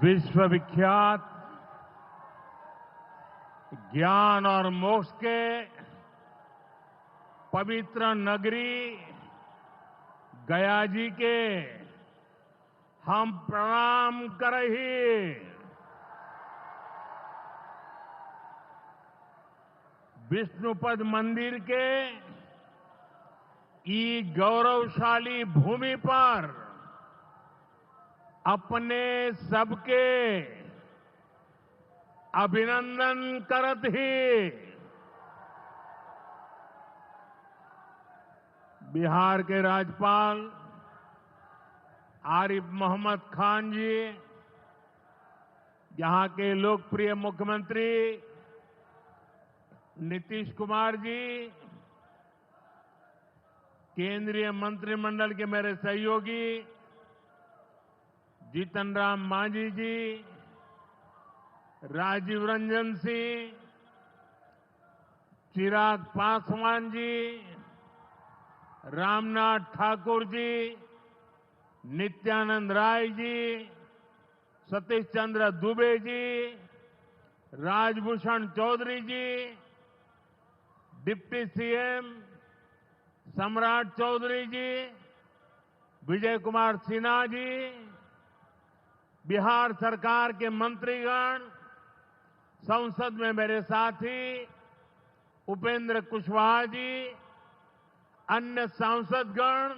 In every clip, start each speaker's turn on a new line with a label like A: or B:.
A: विश्वविख्यात ज्ञान और मोक्ष के पवित्र नगरी गया जी के हम प्रणाम करही। विष्णुपद मंदिर के ई गौरवशाली भूमि पर अपने सबके अभिनंदन करत ही बिहार के राज्यपाल आरिफ मोहम्मद खान जी, यहां के लोकप्रिय मुख्यमंत्री नीतीश कुमार जी, केंद्रीय मंत्रिमंडल के मेरे सहयोगी जीतन राम मांझी जी, राजीव रंजन सिंह, चिराग पासवान जी, रामनाथ ठाकुर जी, नित्यानंद राय जी, सतीश चंद्र दुबे जी, राजभूषण चौधरी जी, डिप्टी सीएम सम्राट चौधरी जी, विजय कुमार सिन्हा जी, बिहार सरकार के मंत्रीगण, संसद में मेरे साथी उपेंद्र कुशवाहा जी, अन्य सांसदगण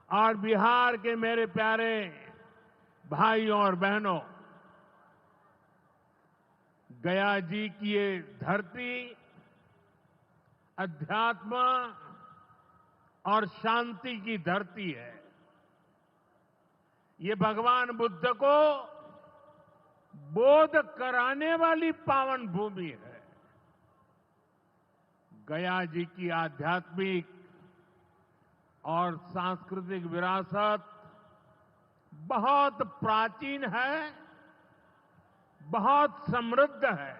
A: और बिहार के मेरे प्यारे भाइयों और बहनों, गया जी की ये धरती अध्यात्म और शांति की धरती है। ये भगवान बुद्ध को बोध कराने वाली पावन भूमि है। गया जी की आध्यात्मिक और सांस्कृतिक विरासत बहुत प्राचीन है, बहुत समृद्ध है।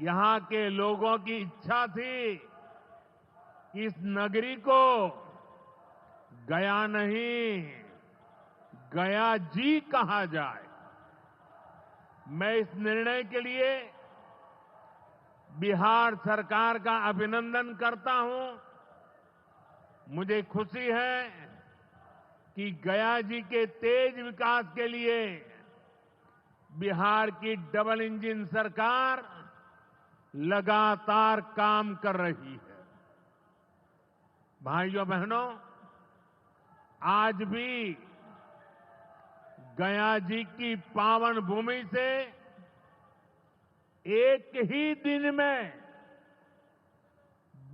A: यहां के लोगों की इच्छा थी कि इस नगरी को गया नहीं, गया जी कहा जाए। मैं इस निर्णय के लिए बिहार सरकार का अभिनंदन करता हूं। मुझे खुशी है कि गया जी के तेज विकास के लिए बिहार की डबल इंजन सरकार लगातार काम कर रही है। भाइयों बहनों, आज भी गया जी की पावन भूमि से एक ही दिन में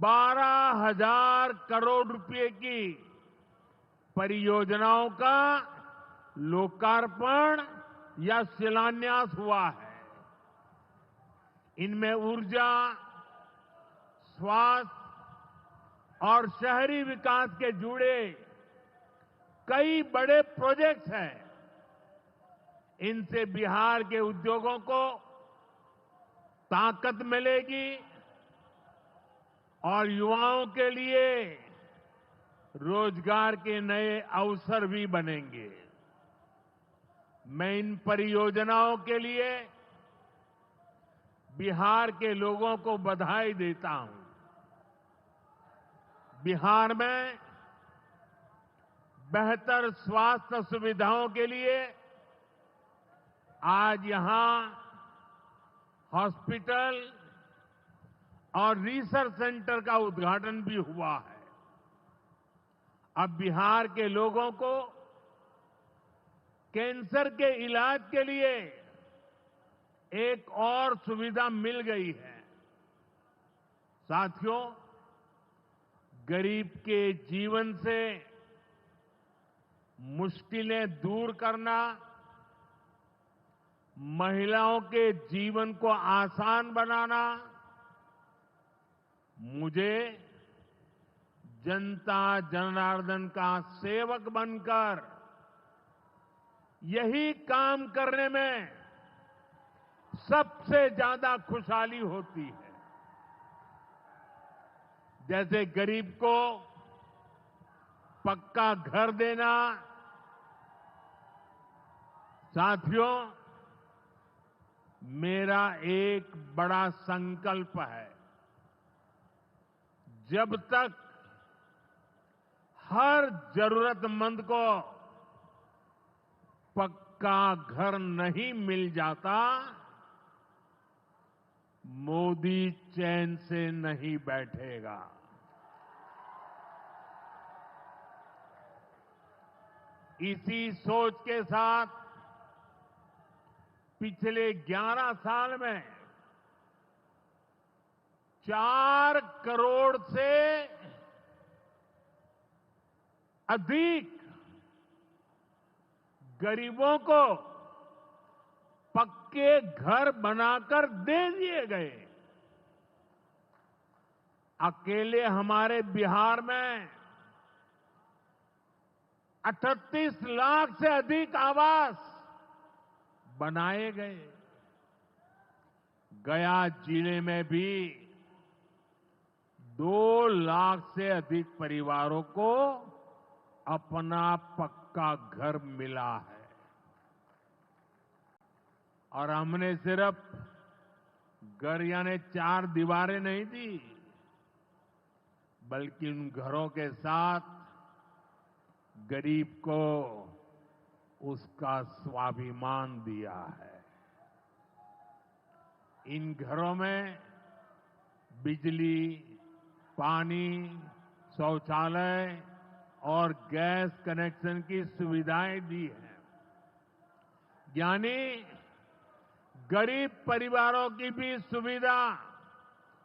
A: 12,000 करोड़ रुपए की परियोजनाओं का लोकार्पण या शिलान्यास हुआ है। इनमें ऊर्जा, स्वास्थ्य और शहरी विकास के जुड़े कई बड़े प्रोजेक्ट्स हैं। इनसे बिहार के उद्योगों को ताकत मिलेगी और युवाओं के लिए रोजगार के नए अवसर भी बनेंगे। मैं इन परियोजनाओं के लिए बिहार के लोगों को बधाई देता हूं। बिहार में बेहतर स्वास्थ्य सुविधाओं के लिए आज यहां हॉस्पिटल और रिसर्च सेंटर का उद्घाटन भी हुआ है। अब बिहार के लोगों को कैंसर के इलाज के लिए एक और सुविधा मिल गई है। साथियों, गरीब के जीवन से मुश्किलें दूर करना, महिलाओं के जीवन को आसान बनाना मुझे जनता जनार्दन का सेवक बनकर यही काम करने में सबसे ज्यादा खुशहाली होती है। जैसे गरीब को पक्का घर देना, साथियों, मेरा एक बड़ा संकल्प है। जब तक हर जरूरतमंद को पक्का घर नहीं मिल जाता, मोदी चैन से नहीं बैठेगा। इसी सोच के साथ पिछले 11 साल में 4 करोड़ से अधिक गरीबों को पक्के घर बनाकर दे दिए गए। अकेले हमारे बिहार में 38 लाख से अधिक आवास बनाए गए। गया जिले में भी 2 लाख से अधिक परिवारों को अपना पक्का घर मिला है। और हमने सिर्फ घर यानी 4 दीवारें नहीं दी, बल्कि उन घरों के साथ गरीब को उसका स्वाभिमान दिया है। इन घरों में बिजली, पानी, शौचालय और गैस कनेक्शन की सुविधाएं दी हैं। यानी गरीब परिवारों की भी सुविधा,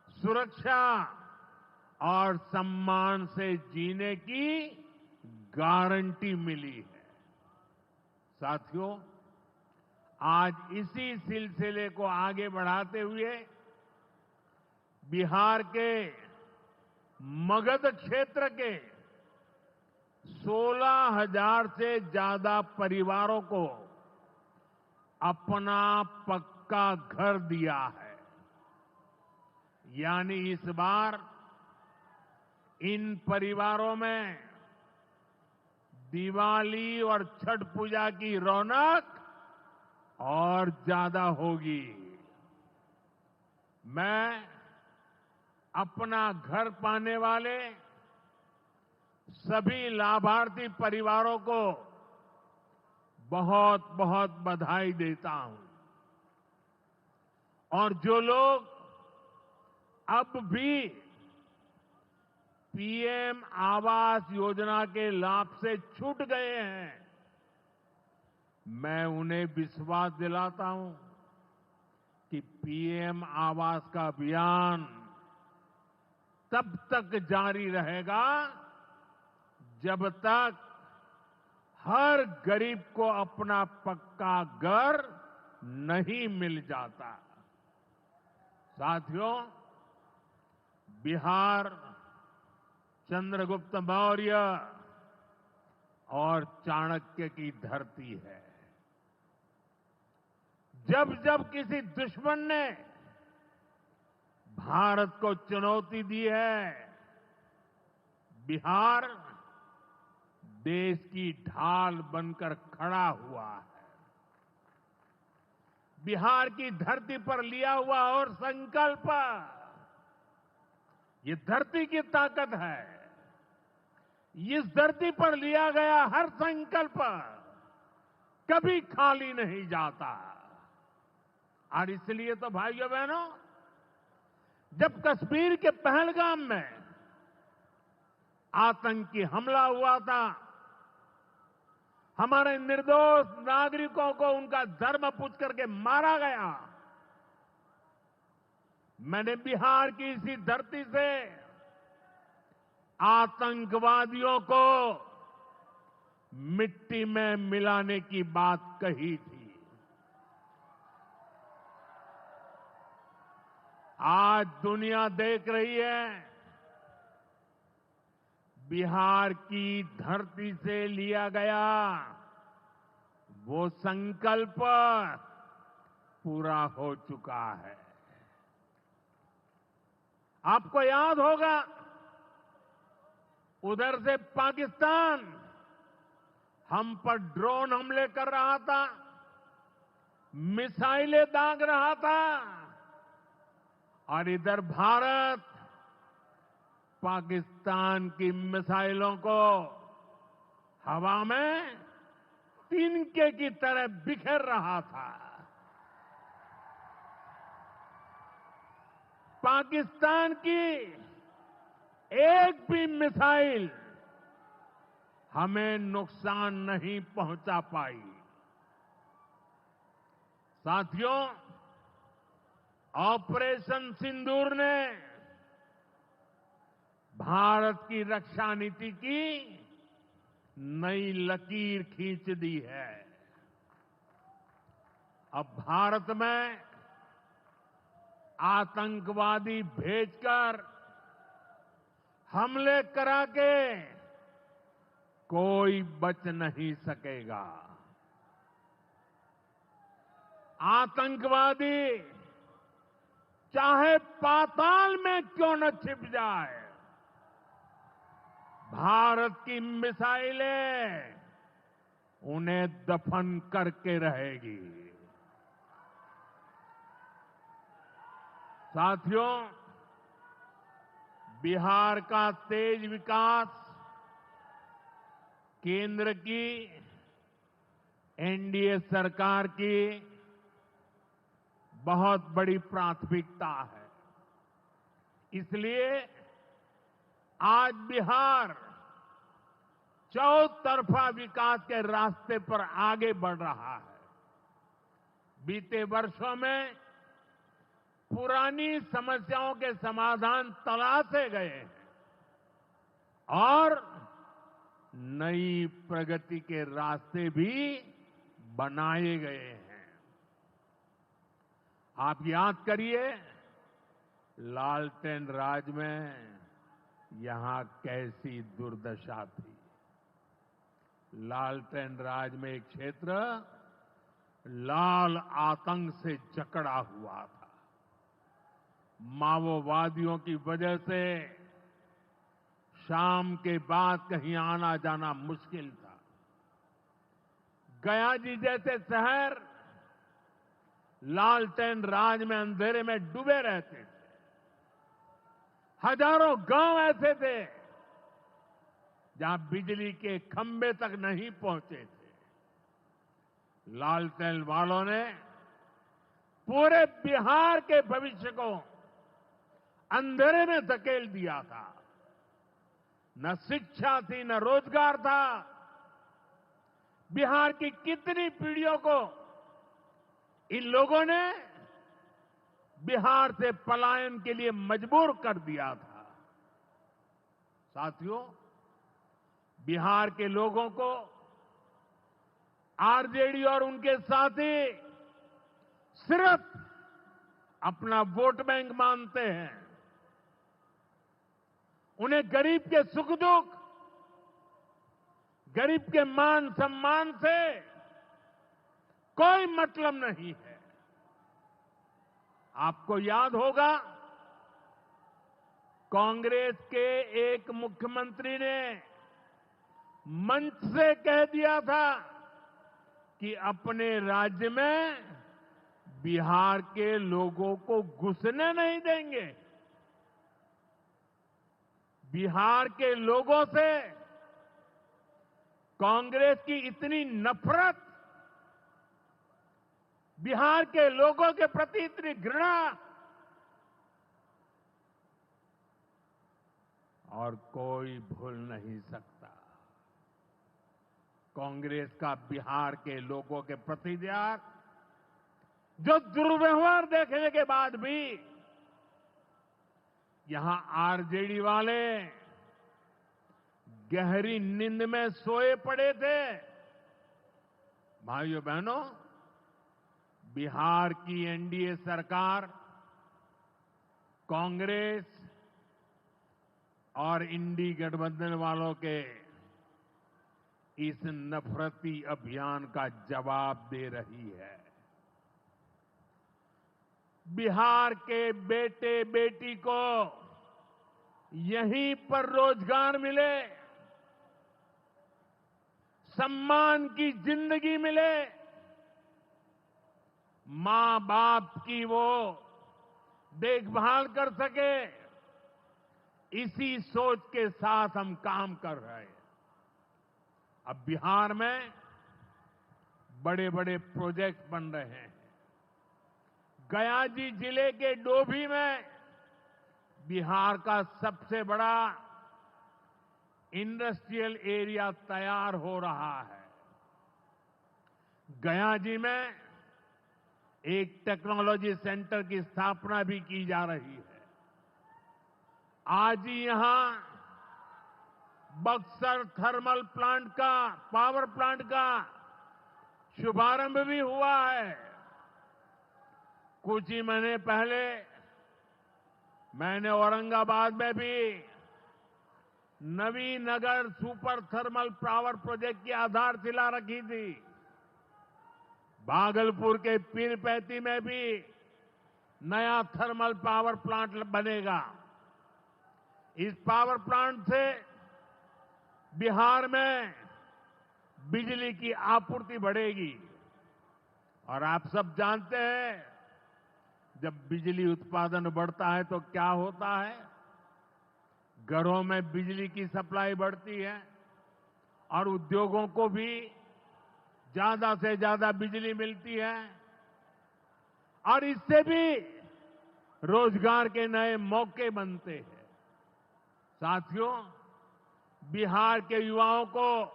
A: सुरक्षा और सम्मान से जीने की गारंटी मिली है। साथियों, आज इसी सिलसिले को आगे बढ़ाते हुए बिहार के मगध क्षेत्र के 16,000 से ज्यादा परिवारों को अपना पक्का घर दिया है। यानी इस बार इन परिवारों में दिवाली और छठ पूजा की रौनक और ज्यादा होगी। मैं अपना घर पाने वाले सभी लाभार्थी परिवारों को बहुत बहुत बधाई देता हूं। और जो लोग अब भी पीएम आवास योजना के लाभ से छूट गए हैं, मैं उन्हें विश्वास दिलाता हूं कि पीएम आवास का अभियान तब तक जारी रहेगा जब तक हर गरीब को अपना पक्का घर नहीं मिल जाता। साथियों, बिहार चंद्रगुप्त मौर्य और चाणक्य की धरती है। जब जब किसी दुश्मन ने भारत को चुनौती दी है, बिहार देश की ढाल बनकर खड़ा हुआ है। बिहार की धरती पर लिया हुआ और संकल्प, ये धरती की ताकत है। इस धरती पर लिया गया हर संकल्प कभी खाली नहीं जाता। और इसलिए तो भाइयों बहनों, जब कश्मीर के पहलगाम में आतंकी हमला हुआ था, हमारे निर्दोष नागरिकों को उनका धर्म पूछ करके मारा गया, मैंने बिहार की इसी धरती से आतंकवादियों को मिट्टी में मिलाने की बात कही थी। आज दुनिया देख रही है, बिहार की धरती से लिया गया वो संकल्प पूरा हो चुका है। आपको याद होगा, उधर से पाकिस्तान हम पर ड्रोन हमले कर रहा था, मिसाइलें दाग रहा था और इधर भारत पाकिस्तान की मिसाइलों को हवा में तिनके की तरह बिखेर रहा था। पाकिस्तान की एक भी मिसाइल हमें नुकसान नहीं पहुंचा पाई। साथियों, ऑपरेशन सिंदूर ने भारत की रक्षा नीति की नई लकीर खींच दी है। अब भारत में आतंकवादी भेजकर हमले करा के कोई बच नहीं सकेगा। आतंकवादी चाहे पाताल में क्यों न छिप जाए, भारत की मिसाइलें उन्हें दफन करके रहेगी। साथियों, बिहार का तेज विकास केंद्र की एनडीए सरकार की बहुत बड़ी प्राथमिकता है। इसलिए आज बिहार चौतरफा विकास के रास्ते पर आगे बढ़ रहा है। बीते वर्षों में पुरानी समस्याओं के समाधान तलाशे गए हैं और नई प्रगति के रास्ते भी बनाए गए हैं। आप याद करिए, लालटेन राज में यहां कैसी दुर्दशा थी। लालटेन राज में एक क्षेत्र लाल आतंक से जकड़ा हुआ था। माओवादियों की वजह से शाम के बाद कहीं आना जाना मुश्किल था। गया जी जैसे शहर लालटेन राज में अंधेरे में डूबे रहते थे। हजारों गांव ऐसे थे जहां बिजली के खंभे तक नहीं पहुंचे थे। लालटेन वालों ने पूरे बिहार के भविष्य को अंधेरे में धकेल दिया था। न शिक्षा थी, न रोजगार था। बिहार की कितनी पीढ़ियों को इन लोगों ने बिहार से पलायन के लिए मजबूर कर दिया था। साथियों, बिहार के लोगों को आरजेडी और उनके साथी सिर्फ अपना वोट बैंक मानते हैं। उन्हें गरीब के सुख दुख, गरीब के मान सम्मान से कोई मतलब नहीं है। आपको याद होगा, कांग्रेस के एक मुख्यमंत्री ने मंच से कह दिया था कि अपने राज्य में बिहार के लोगों को घुसने नहीं देंगे। बिहार के लोगों से कांग्रेस की इतनी नफरत, बिहार के लोगों के प्रति इतनी घृणा, और कोई भूल नहीं सकता। कांग्रेस का बिहार के लोगों के प्रति त्याग, जो दुर्व्यवहार देखने के बाद भी यहां आरजेडी वाले गहरी नींद में सोए पड़े थे। भाइयों बहनों, बिहार की एनडीए सरकार कांग्रेस और इंडी गठबंधन वालों के इस नफरती अभियान का जवाब दे रही है। बिहार के बेटे बेटी को यहीं पर रोजगार मिले, सम्मान की जिंदगी मिले, मां बाप की वो देखभाल कर सके, इसी सोच के साथ हम काम कर रहे हैं। अब बिहार में बड़े बड़े प्रोजेक्ट बन रहे हैं। गया जी जिले के डोभी में बिहार का सबसे बड़ा इंडस्ट्रियल एरिया तैयार हो रहा है। गया जी में एक टेक्नोलॉजी सेंटर की स्थापना भी की जा रही है। आज ही यहां बक्सर थर्मल प्लांट का, पावर प्लांट का शुभारंभ भी हुआ है। कुछ ही महीने पहले मैंने औरंगाबाद में भी Nabinagar super thermal power project की आधारशिला रखी थी। भागलपुर के पीरपैंती में भी नया थर्मल पावर प्लांट बनेगा। इस पावर प्लांट से बिहार में बिजली की आपूर्ति बढ़ेगी। और आप सब जानते हैं, जब बिजली उत्पादन बढ़ता है तो क्या होता है? घरों में बिजली की सप्लाई बढ़ती है और उद्योगों को भी ज्यादा से ज्यादा बिजली मिलती है और इससे भी रोजगार के नए मौके बनते हैं। साथियों, बिहार के युवाओं को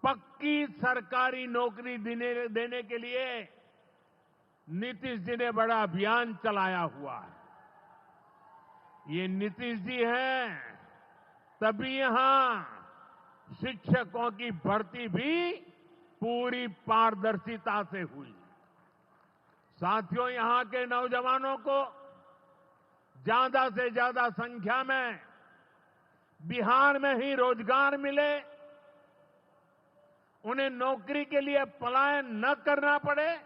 A: पक्की सरकारी नौकरी देने के लिए नीतीश जी ने बड़ा अभियान चलाया हुआ है। ये नीतीश जी हैं, तभी यहां शिक्षकों की भर्ती भी पूरी पारदर्शिता से हुई। साथियों, यहां के नौजवानों को ज्यादा से ज्यादा संख्या में बिहार में ही रोजगार मिले, उन्हें नौकरी के लिए पलायन न करना पड़े,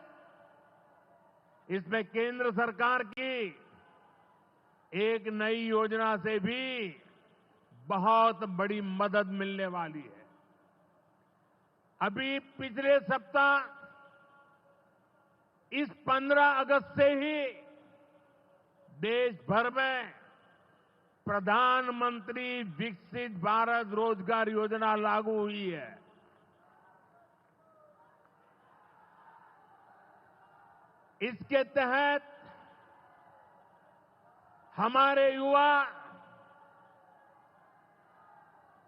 A: इसमें केंद्र सरकार की एक नई योजना से भी बहुत बड़ी मदद मिलने वाली है। अभी पिछले सप्ताह इस 15 अगस्त से ही देश भर में प्रधानमंत्री विकसित भारत रोजगार योजना लागू हुई है। इसके तहत हमारे युवा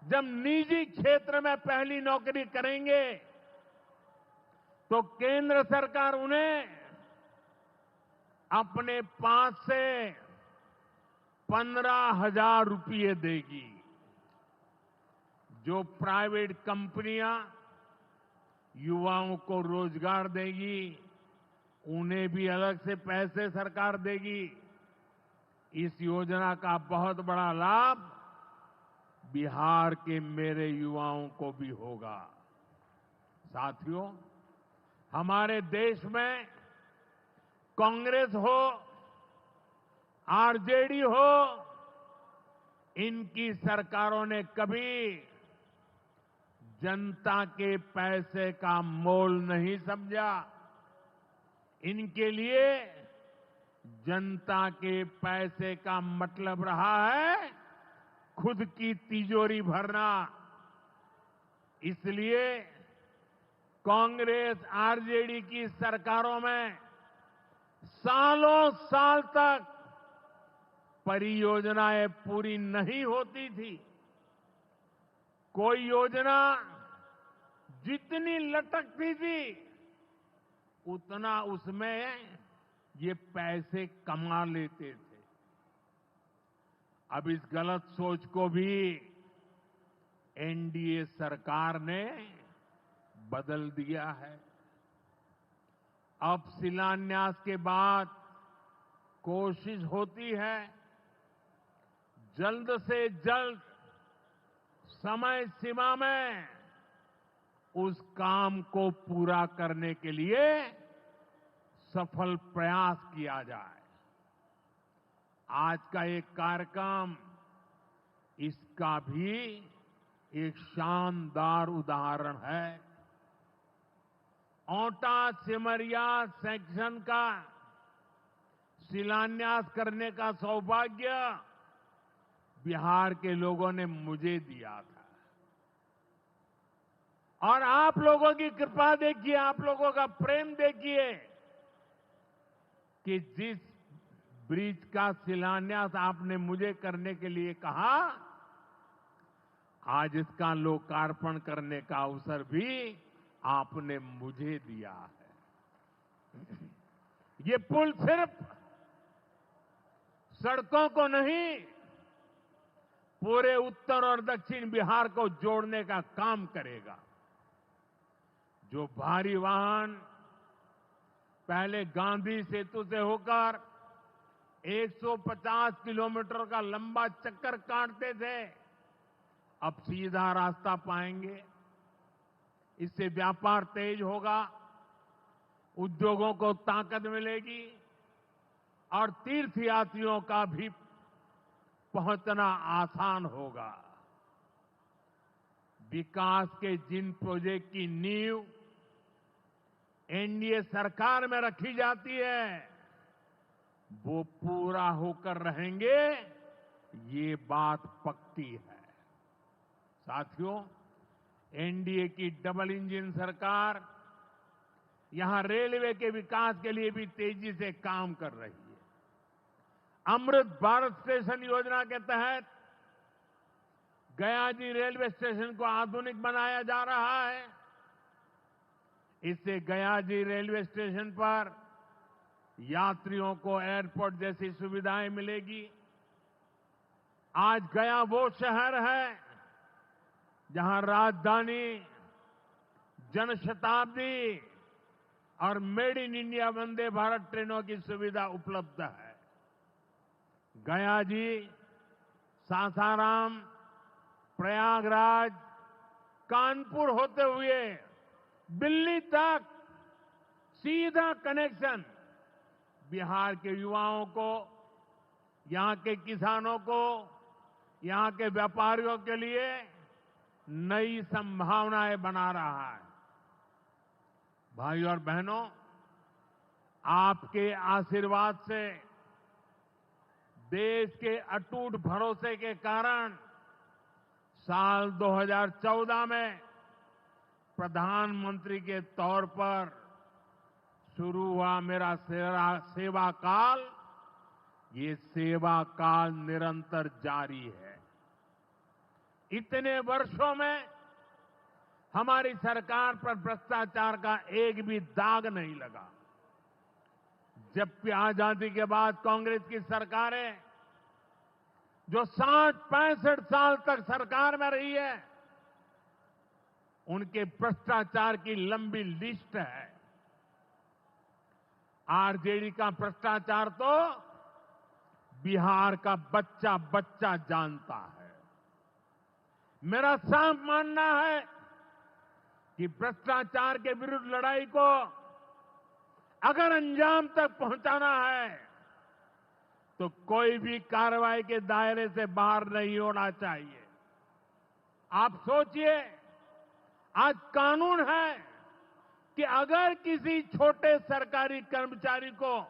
A: जब निजी क्षेत्र में पहली नौकरी करेंगे तो केंद्र सरकार उन्हें अपने पास से 15,000 रुपये देगी। जो प्राइवेट कंपनियां युवाओं को रोजगार देगी, उन्हें भी अलग से पैसे सरकार देगी। इस योजना का बहुत बड़ा लाभ बिहार के मेरे युवाओं को भी होगा। साथियों, हमारे देश में कांग्रेस हो, आरजेडी हो, इनकी सरकारों ने कभी जनता के पैसे का मोल नहीं समझा। इनके लिए जनता के पैसे का मतलब रहा है खुद की तिजोरी भरना। इसलिए कांग्रेस आरजेडी की सरकारों में सालों साल तक परियोजनाएं पूरी नहीं होती थी। कोई योजना जितनी लटकती थी उतना उसमें ये पैसे कमा लेते थे। अब इस गलत सोच को भी एनडीए सरकार ने बदल दिया है। अब शिलान्यास के बाद कोशिश होती है जल्द से जल्द समय सीमा में उस काम को पूरा करने के लिए सफल प्रयास किया जाए। आज का एक कार्यक्रम इसका भी एक शानदार उदाहरण है। ओंटा सिमरिया सेक्शन का शिलान्यास करने का सौभाग्य बिहार के लोगों ने मुझे दिया था। और आप लोगों की कृपा देखिए, आप लोगों का प्रेम देखिए कि जिस ब्रिज का शिलान्यास आपने मुझे करने के लिए कहा, आज इसका लोकार्पण करने का अवसर भी आपने मुझे दिया है। ये पुल सिर्फ सड़कों को नहीं, पूरे उत्तर और दक्षिण बिहार को जोड़ने का काम करेगा। जो भारी वाहन पहले गांधी सेतु से होकर 150 किलोमीटर का लंबा चक्कर काटते थे, अब सीधा रास्ता पाएंगे। इससे व्यापार तेज होगा, उद्योगों को ताकत मिलेगी और तीर्थयात्रियों का भी पहुंचना आसान होगा। विकास के जिन प्रोजेक्ट की नींव एनडीए सरकार में रखी जाती है, वो पूरा होकर रहेंगे, ये बात पक्की है। साथियों, एनडीए की डबल इंजन सरकार यहां रेलवे के विकास के लिए भी तेजी से काम कर रही है। अमृत भारत स्टेशन योजना के तहत गयाजी रेलवे स्टेशन को आधुनिक बनाया जा रहा है। इससे गयाजी रेलवे स्टेशन पर यात्रियों को एयरपोर्ट जैसी सुविधाएं मिलेगी। आज गया वो शहर है जहां राजधानी, जनशताब्दी और made in India Vande Bharat ट्रेनों की सुविधा उपलब्ध है। गया जी, सासाराम, प्रयागराज, कानपुर होते हुए दिल्ली तक सीधा कनेक्शन बिहार के युवाओं को, यहां के किसानों को, यहां के व्यापारियों के लिए नई संभावनाएं बना रहा है। भाइयों और बहनों, आपके आशीर्वाद से, देश के अटूट भरोसे के कारण साल 2014 में प्रधानमंत्री के तौर पर शुरू हुआ मेरा सेवा काल, ये सेवा काल निरंतर जारी है। इतने वर्षों में हमारी सरकार पर भ्रष्टाचार का एक भी दाग नहीं लगा। जबकि आजादी के बाद कांग्रेस की सरकारें जो 60-65 साल तक सरकार में रही है, उनके भ्रष्टाचार की लंबी लिस्ट है। आरजेडी का भ्रष्टाचार तो बिहार का बच्चा बच्चा जानता है। मेरा साफ मानना है कि भ्रष्टाचार के विरुद्ध लड़ाई को अगर अंजाम तक पहुंचाना है तो कोई भी कार्रवाई के दायरे से बाहर नहीं होना चाहिए। आप सोचिए, आज कानून है कि अगर किसी छोटे सरकारी कर्मचारी को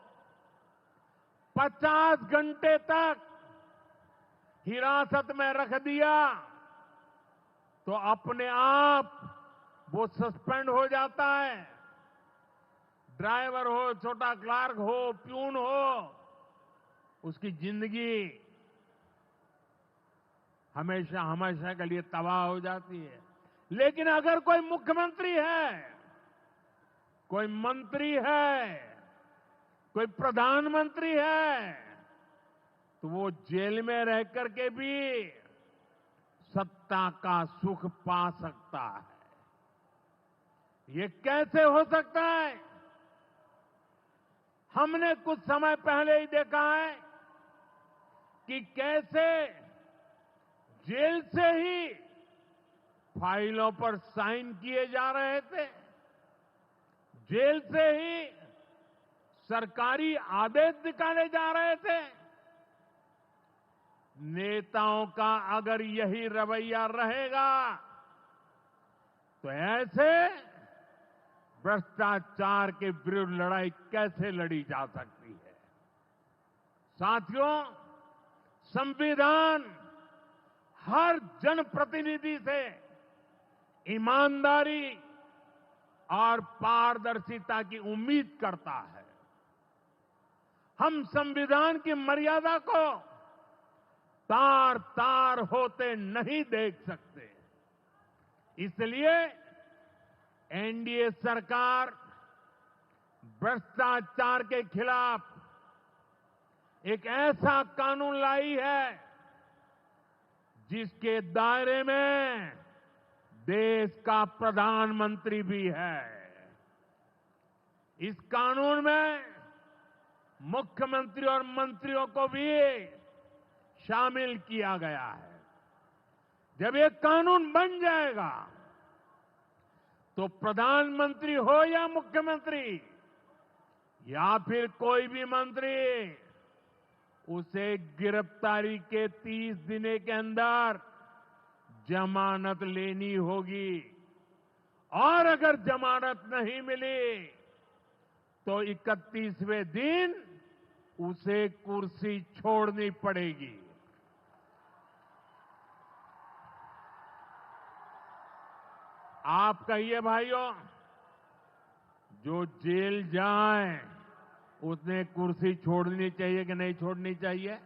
A: 50 घंटे तक हिरासत में रख दिया तो अपने आप वो सस्पेंड हो जाता है। ड्राइवर हो, छोटा क्लार्क हो, प्यून हो, उसकी जिंदगी हमेशा हमेशा के लिए तबाह हो जाती है। लेकिन अगर कोई मुख्यमंत्री है, कोई मंत्री है, कोई प्रधानमंत्री है, तो वो जेल में रह करके भी सत्ता का सुख पा सकता है। ये कैसे हो सकता है? हमने कुछ समय पहले ही देखा है कि कैसे जेल से ही फाइलों पर साइन किए जा रहे थे, जेल से ही सरकारी आदेश निकाले जा रहे थे। नेताओं का अगर यही रवैया रहेगा तो ऐसे भ्रष्टाचार के विरुद्ध लड़ाई कैसे लड़ी जा सकती है। साथियों, संविधान हर जनप्रतिनिधि से ईमानदारी और पारदर्शिता की उम्मीद करता है। हम संविधान की मर्यादा को तार तार होते नहीं देख सकते। इसलिए एनडीए सरकार भ्रष्टाचार के खिलाफ एक ऐसा कानून लाई है जिसके दायरे में देश का प्रधानमंत्री भी है। इस कानून में मुख्यमंत्री और मंत्रियों को भी शामिल किया गया है। जब ये कानून बन जाएगा तो प्रधानमंत्री हो या मुख्यमंत्री या फिर कोई भी मंत्री, उसे गिरफ्तारी के 30 दिन के अंदर जमानत लेनी होगी और अगर जमानत नहीं मिली तो 31वें दिन उसे कुर्सी छोड़नी पड़ेगी। आप कहिए भाइयों, जो जेल जाए उसने कुर्सी छोड़नी चाहिए कि नहीं छोड़नी चाहिए?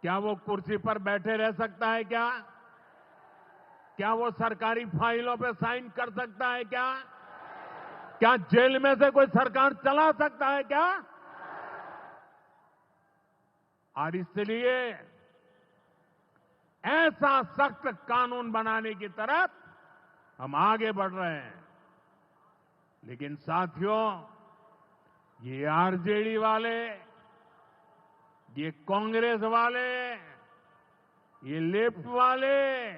A: क्या वो कुर्सी पर बैठे रह सकता है क्या? क्या वो सरकारी फाइलों पे साइन कर सकता है क्या? क्या जेल में से कोई सरकार चला सकता है क्या? और इसलिए ऐसा सख्त कानून बनाने की तरफ हम आगे बढ़ रहे हैं। लेकिन साथियों, ये आरजेडी वाले, ये कांग्रेस वाले, ये लेफ्ट वाले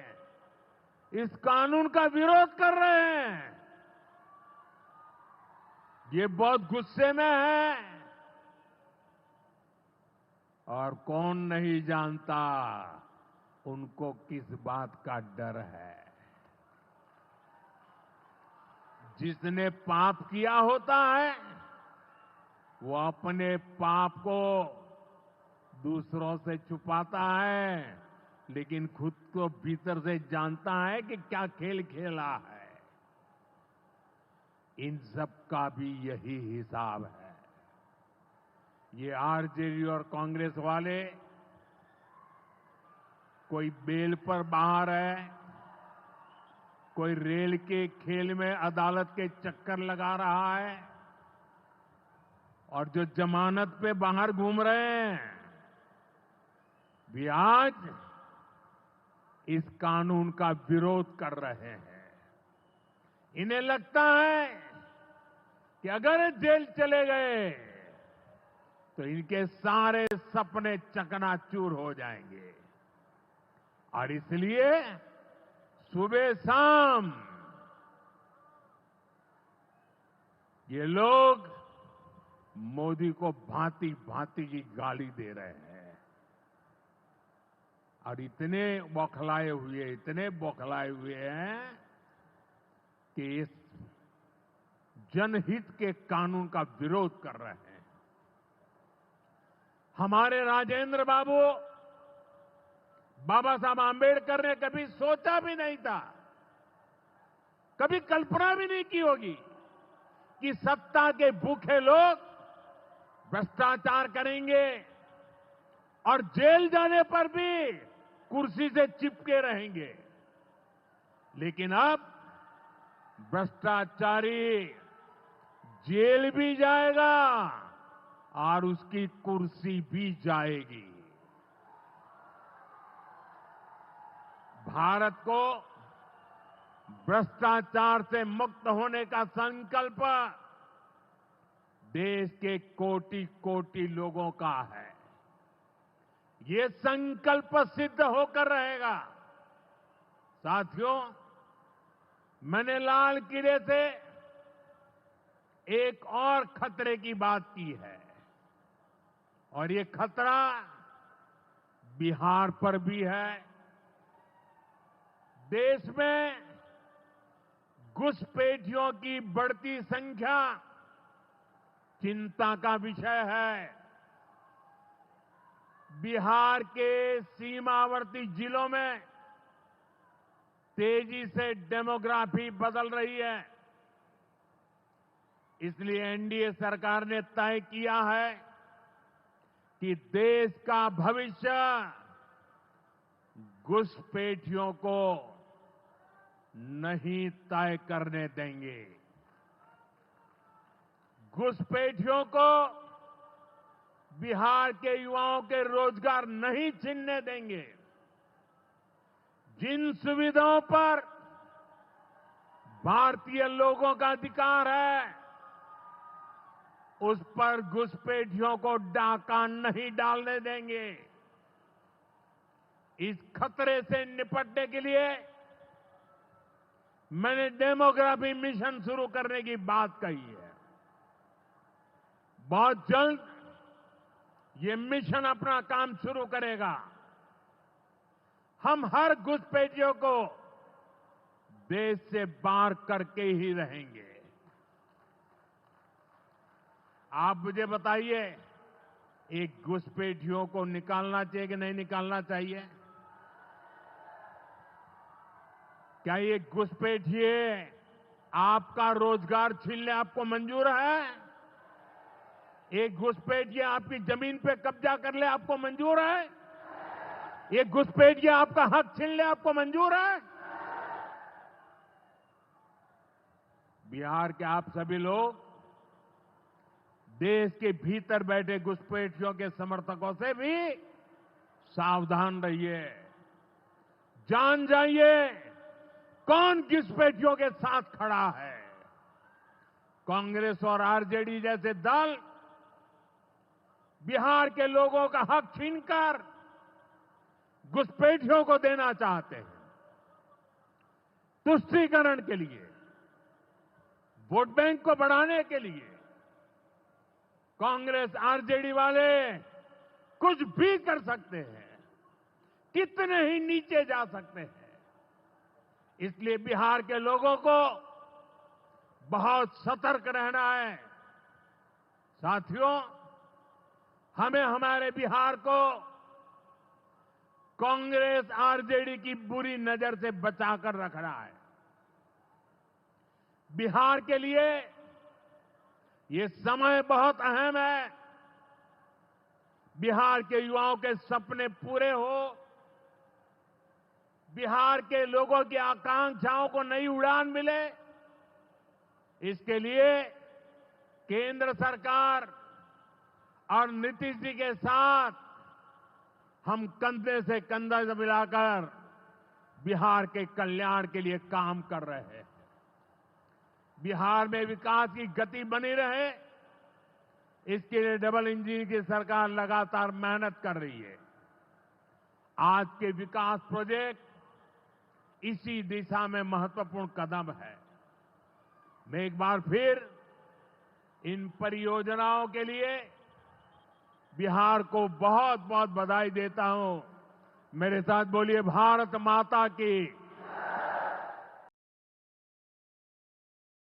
A: इस कानून का विरोध कर रहे हैं। ये बहुत गुस्से में है और कौन नहीं जानता उनको किस बात का डर है। जिसने पाप किया होता है वो अपने पाप को दूसरों से छुपाता है, लेकिन खुद को भीतर से जानता है कि क्या खेल खेला है। इन सब का भी यही हिसाब है। ये आरजेडी और कांग्रेस वाले कोई बेल पर बाहर है, कोई रेल के खेल में अदालत के चक्कर लगा रहा है, और जो जमानत पे बाहर घूम रहे हैं भी आज इस कानून का विरोध कर रहे हैं। इन्हें लगता है कि अगर जेल चले गए तो इनके सारे सपने चकनाचूर हो जाएंगे, और इसलिए सुबह शाम ये लोग मोदी को भांति भांति की गाली दे रहे हैं और इतने बौखलाए हुए हैं कि इस जनहित के कानून का विरोध कर रहे हैं। हमारे राजेंद्र बाबू, बाबा साहब आंबेडकर ने कभी सोचा भी नहीं था, कभी कल्पना भी नहीं की होगी कि सत्ता के भूखे लोग भ्रष्टाचार करेंगे और जेल जाने पर भी कुर्सी से चिपके रहेंगे। लेकिन अब भ्रष्टाचारी जेल भी जाएगा और उसकी कुर्सी भी जाएगी। भारत को भ्रष्टाचार से मुक्त होने का संकल्प देश के कोटि कोटि लोगों का है। ये संकल्प सिद्ध होकर रहेगा। साथियों, मैंने लाल किले से एक और खतरे की बात की है, और ये खतरा बिहार पर भी है, देश में घुसपैठियों की बढ़ती संख्या चिंता का विषय है। बिहार के सीमावर्ती जिलों में तेजी से डेमोग्राफी बदल रही है। इसलिए एनडीए सरकार ने तय किया है कि देश का भविष्य घुसपैठियों को नहीं तय करने देंगे। घुसपैठियों को बिहार के युवाओं के रोजगार नहीं छीनने देंगे। जिन सुविधाओं पर भारतीय लोगों का अधिकार है, उस पर घुसपैठियों को डाका नहीं डालने देंगे। इस खतरे से निपटने के लिए मैंने डेमोग्राफी मिशन शुरू करने की बात कही है। बहुत जल्द ये मिशन अपना काम शुरू करेगा। हम हर घुसपैठियों को देश से बाहर करके ही रहेंगे। आप मुझे बताइए, एक घुसपैठियों को निकालना चाहिए कि नहीं निकालना चाहिए? क्या ये घुसपैठिए आपका रोजगार छीनने आपको मंजूर है? एक घुसपैठिया आपकी जमीन पे कब्जा कर ले आपको मंजूर है? एक घुसपैठिया आपका हक छीन ले आपको मंजूर है? बिहार के आप सभी लोग देश के भीतर बैठे घुसपैठियों के समर्थकों से भी सावधान रहिए। जान जाइए कौन घुसपैठियों के साथ खड़ा है। कांग्रेस और आरजेडी जैसे दल बिहार के लोगों का हक छीनकर घुसपैठियों को देना चाहते हैं। तुष्टीकरण के लिए, वोट बैंक को बढ़ाने के लिए कांग्रेस आरजेडी वाले कुछ भी कर सकते हैं, कितने ही नीचे जा सकते हैं। इसलिए बिहार के लोगों को बहुत सतर्क रहना है। साथियों, हमें हमारे बिहार को कांग्रेस आरजेडी की बुरी नजर से बचाकर रखना है। बिहार के लिए ये समय बहुत अहम है। बिहार के युवाओं के सपने पूरे हो, बिहार के लोगों की आकांक्षाओं को नई उड़ान मिले, इसके लिए केंद्र सरकार और नीतीश जी के साथ हम कंधे से कंधा मिलाकर बिहार के कल्याण के लिए काम कर रहे हैं। बिहार में विकास की गति बनी रहे, इसके लिए डबल इंजन की सरकार लगातार मेहनत कर रही है। आज के विकास प्रोजेक्ट इसी दिशा में महत्वपूर्ण कदम है। मैं एक बार फिर इन परियोजनाओं के लिए बिहार को बहुत बहुत बधाई देता हूं। मेरे साथ बोलिए, भारत माता की।